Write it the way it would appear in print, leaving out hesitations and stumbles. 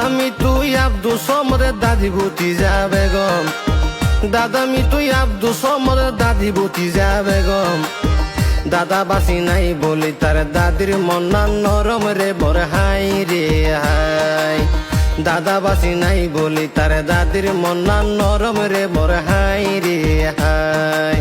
আমি তুই আব্দুল সমরের দাদি ভতিজা বেগম, দাদা আমি তুই আব্দুল সমরের দাদি ভতিজা বেগম। দাদা বাসি নাই বলি তার দাদির মন না নরম রে বর হাই রে হাই। দাদা বাসি নাই বলি তার দাদির মন না নরম রে বর হাই রে হাই।